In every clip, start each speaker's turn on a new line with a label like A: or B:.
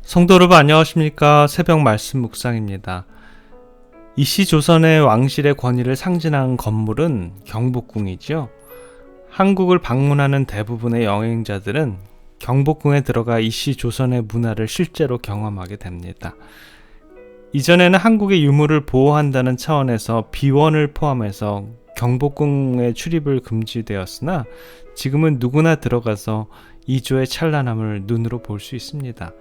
A: 성도 여러분 안녕하십니까? 새벽 말씀 묵상입니다. 이씨 조선의 왕실의 권위를 상징하는 건물은 경복궁이죠. 한국을 방문하는 대부분의 여행자들은 경복궁에 들어가 이씨 조선의 문화를 실제로 경험하게 됩니다. 이전에는 한국의 유물을 보호한다는 차원에서 비원을 포함해서 경복궁의 출입을 금지되었으나 지금은 누구나 들어가서 이조의 찬란함을 눈으로 볼 수 있습니다.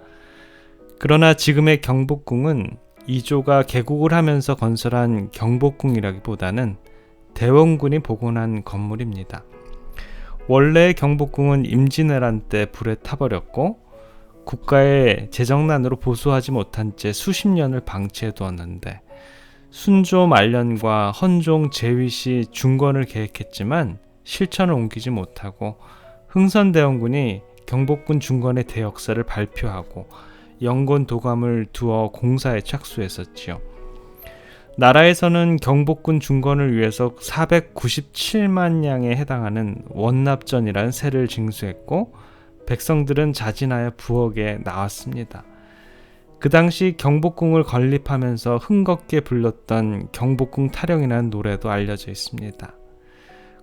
A: 그러나 지금의 경복궁은 이조가 개국을 하면서 건설한 경복궁이라기보다는 대원군이 복원한 건물입니다. 원래 경복궁은 임진왜란 때 불에 타버렸고 국가의 재정난으로 보수하지 못한 채 수십 년을 방치해 두었는데 순조 말년과 헌종 제위 시 중건을 계획했지만 실천을 옮기지 못하고 흥선대원군이 경복궁 중건의 대역사를 발표하고 영건 도감을 두어 공사에 착수했었지요. 나라에서는 경복궁 중건을 위해서 497만 냥에 해당하는 원납전이라는 세를 징수했고 백성들은 자진하여 부엌에 나왔습니다. 그 당시 경복궁을 건립하면서 흥겹게 불렀던 경복궁 타령이라는 노래도 알려져 있습니다.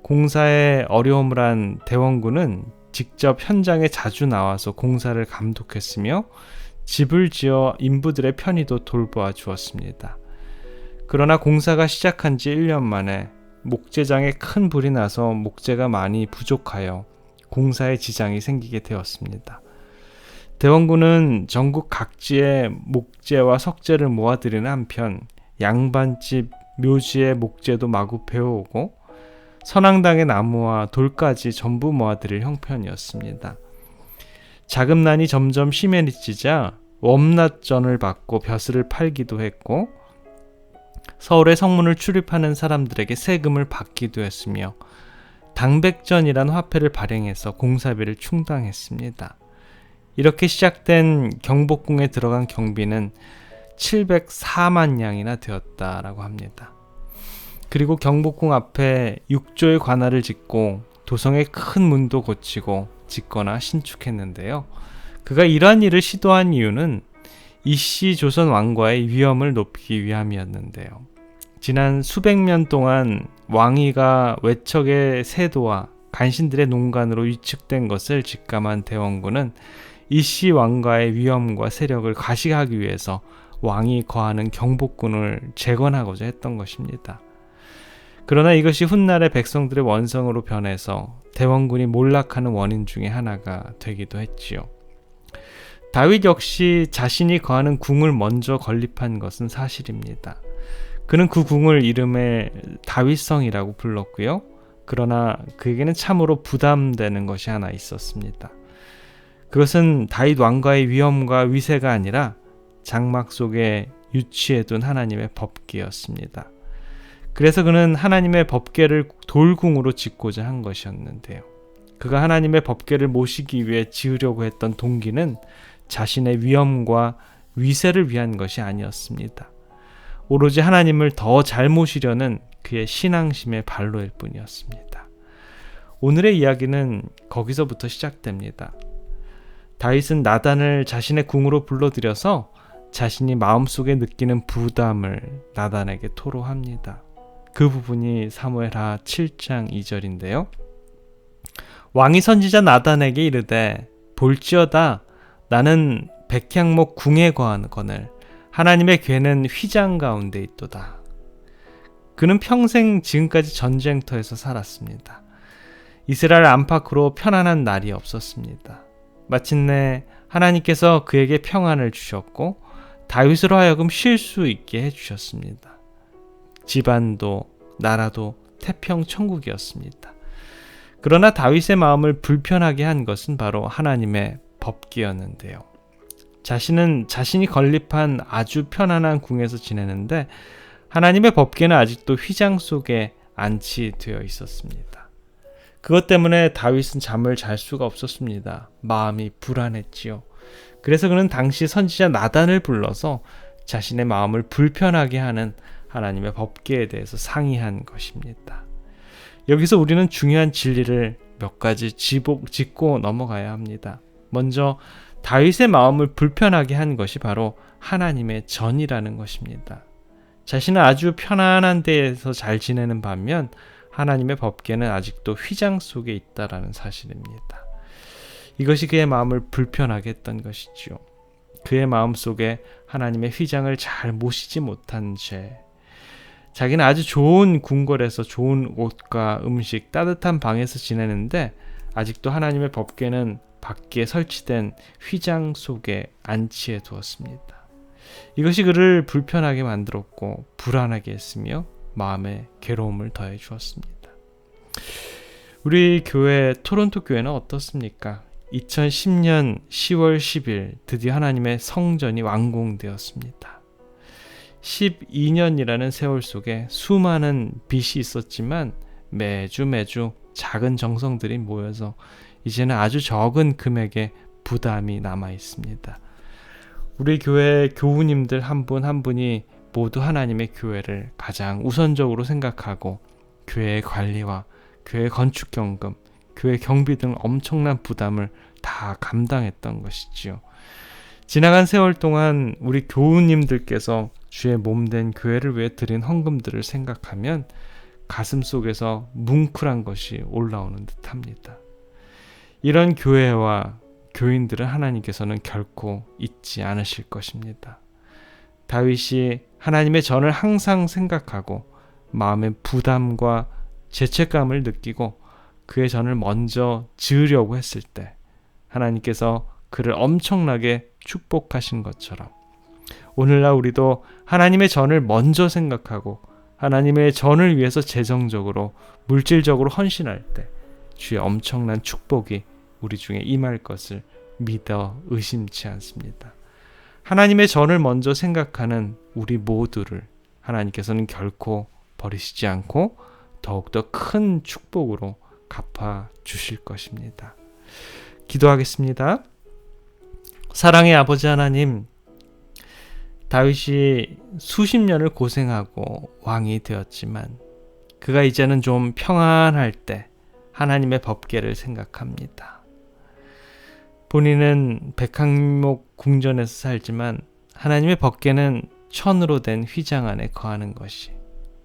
A: 공사에 어려움을 한 대원군은 직접 현장에 자주 나와서 공사를 감독했으며 집을 지어 인부들의 편의도 돌보아 주었습니다. 그러나 공사가 시작한 지 1년 만에 목재장에 큰 불이 나서 목재가 많이 부족하여 공사에 지장이 생기게 되었습니다. 대원군은 전국 각지에 목재와 석재를 모아들이는 한편 양반집, 묘지의 목재도 마구 베어오고 선앙당의 나무와 돌까지 전부 모아들일 형편이었습니다. 자금난이 점점 심해지자 웜낫전을 받고 벼슬을 팔기도 했고 서울의 성문을 출입하는 사람들에게 세금을 받기도 했으며 당백전이란 화폐를 발행해서 공사비를 충당했습니다. 이렇게 시작된 경복궁에 들어간 경비는 704만 냥이나 되었다라고 합니다. 그리고 경복궁 앞에 6조의 관할을 짓고 도성의 큰 문도 고치고 짓거나 신축했는데요. 그가 이러한 일을 시도한 이유는 이씨 조선 왕과의 위엄을 높이기 위함이었는데요. 지난 수백 년 동안 왕위가 외척의 세도와 간신들의 농간으로 위축된 것을 직감한 대원군은 이씨 왕과의 위엄과 세력을 과시하기 위해서 왕이 거하는 경복궁을 재건하고자 했던 것입니다. 그러나 이것이 훗날의 백성들의 원성으로 변해서 대원군이 몰락하는 원인 중에 하나가 되기도 했지요. 다윗 역시 자신이 거하는 궁을 먼저 건립한 것은 사실입니다. 그는 그 궁을 이름에 다윗성이라고 불렀고요. 그러나 그에게는 참으로 부담되는 것이 하나 있었습니다. 그것은 다윗 왕과의 위엄과 위세가 아니라 장막 속에 유치해둔 하나님의 법궤였습니다. 그래서 그는 하나님의 법궤를 돌궁으로 짓고자 한 것이었는데요. 그가 하나님의 법궤를 모시기 위해 지으려고 했던 동기는 자신의 위엄과 위세를 위한 것이 아니었습니다. 오로지 하나님을 더 잘 모시려는 그의 신앙심의 발로일 뿐이었습니다. 오늘의 이야기는 거기서부터 시작됩니다. 다윗은 나단을 자신의 궁으로 불러들여서 자신이 마음속에 느끼는 부담을 나단에게 토로합니다. 그 부분이 사무엘하 7장 2절인데요. 왕이 선지자 나단에게 이르되 볼지어다 나는 백향목 궁에 거하거늘 하나님의 궤는 휘장 가운데 있도다. 그는 평생 지금까지 전쟁터에서 살았습니다. 이스라엘 안팎으로 편안한 날이 없었습니다. 마침내 하나님께서 그에게 평안을 주셨고 다윗으로 하여금 쉴 수 있게 해주셨습니다. 집안도 나라도 태평천국이었습니다. 그러나 다윗의 마음을 불편하게 한 것은 바로 하나님의 법궤였는데요. 자신은 자신이 건립한 아주 편안한 궁에서 지내는데 하나님의 법궤는 아직도 휘장 속에 안치되어 있었습니다. 그것 때문에 다윗은 잠을 잘 수가 없었습니다. 마음이 불안했지요. 그래서 그는 당시 선지자 나단을 불러서 자신의 마음을 불편하게 하는 하나님의 법궤에 대해서 상의한 것입니다. 여기서 우리는 중요한 진리를 몇 가지 짚고 넘어가야 합니다. 먼저 다윗의 마음을 불편하게 한 것이 바로 하나님의 전이라는 것입니다. 자신은 아주 편안한 데에서 잘 지내는 반면 하나님의 법궤는 아직도 휘장 속에 있다라는 사실입니다. 이것이 그의 마음을 불편하게 했던 것이지요. 그의 마음속에 하나님의 휘장을 잘 모시지 못한 죄. 자기는 아주 좋은 궁궐에서 좋은 옷과 음식, 따뜻한 방에서 지내는데 아직도 하나님의 법궤는 밖에 설치된 휘장 속에 안치해 두었습니다. 이것이 그를 불편하게 만들었고 불안하게 했으며 마음에 괴로움을 더해 주었습니다. 우리 교회 토론토 교회는 어떻습니까? 2010년 10월 10일 드디어 하나님의 성전이 완공되었습니다. 12년이라는 세월 속에 수많은 빚이 있었지만 매주 작은 정성들이 모여서 이제는 아주 적은 금액의 부담이 남아 있습니다. 우리 교회 교우님들 한 분 한 분이 모두 하나님의 교회를 가장 우선적으로 생각하고 교회의 관리와 교회 건축경금, 교회 경비 등 엄청난 부담을 다 감당했던 것이지요. 지나간 세월 동안 우리 교우님들께서 주의 몸된 교회를 위해 드린 헌금들을 생각하면 가슴 속에서 뭉클한 것이 올라오는 듯합니다. 이런 교회와 교인들은 하나님께서는 결코 잊지 않으실 것입니다. 다윗이 하나님의 전을 항상 생각하고 마음의 부담과 죄책감을 느끼고 그의 전을 먼저 지으려고 했을 때 하나님께서 그를 엄청나게 축복하신 것처럼 오늘날 우리도 하나님의 전을 먼저 생각하고 하나님의 전을 위해서 재정적으로 물질적으로 헌신할 때 주의 엄청난 축복이 우리 중에 임할 것을 믿어 의심치 않습니다. 하나님의 전을 먼저 생각하는 우리 모두를 하나님께서는 결코 버리시지 않고 더욱더 큰 축복으로 갚아 주실 것입니다. 기도하겠습니다. 사랑의 아버지 하나님, 다윗이 수십 년을 고생하고 왕이 되었지만 그가 이제는 좀 평안할 때 하나님의 법궤를 생각합니다. 본인은 백항목 궁전에서 살지만 하나님의 법궤는 천으로 된 휘장 안에 거하는 것이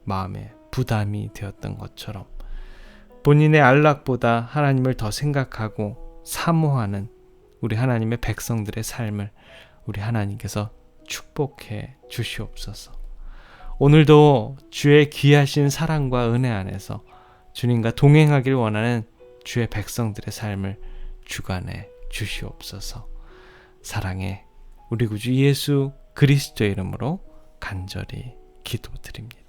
A: 마음에 부담이 되었던 것처럼 본인의 안락보다 하나님을 더 생각하고 사모하는 우리 하나님의 백성들의 삶을 우리 하나님께서 축복해 주시옵소서. 오늘도 주의 귀하신 사랑과 은혜 안에서 주님과 동행하길 원하는 주의 백성들의 삶을 주관해 주시옵소서. 사랑해 우리 구주 예수 그리스도의 이름으로 간절히 기도드립니다.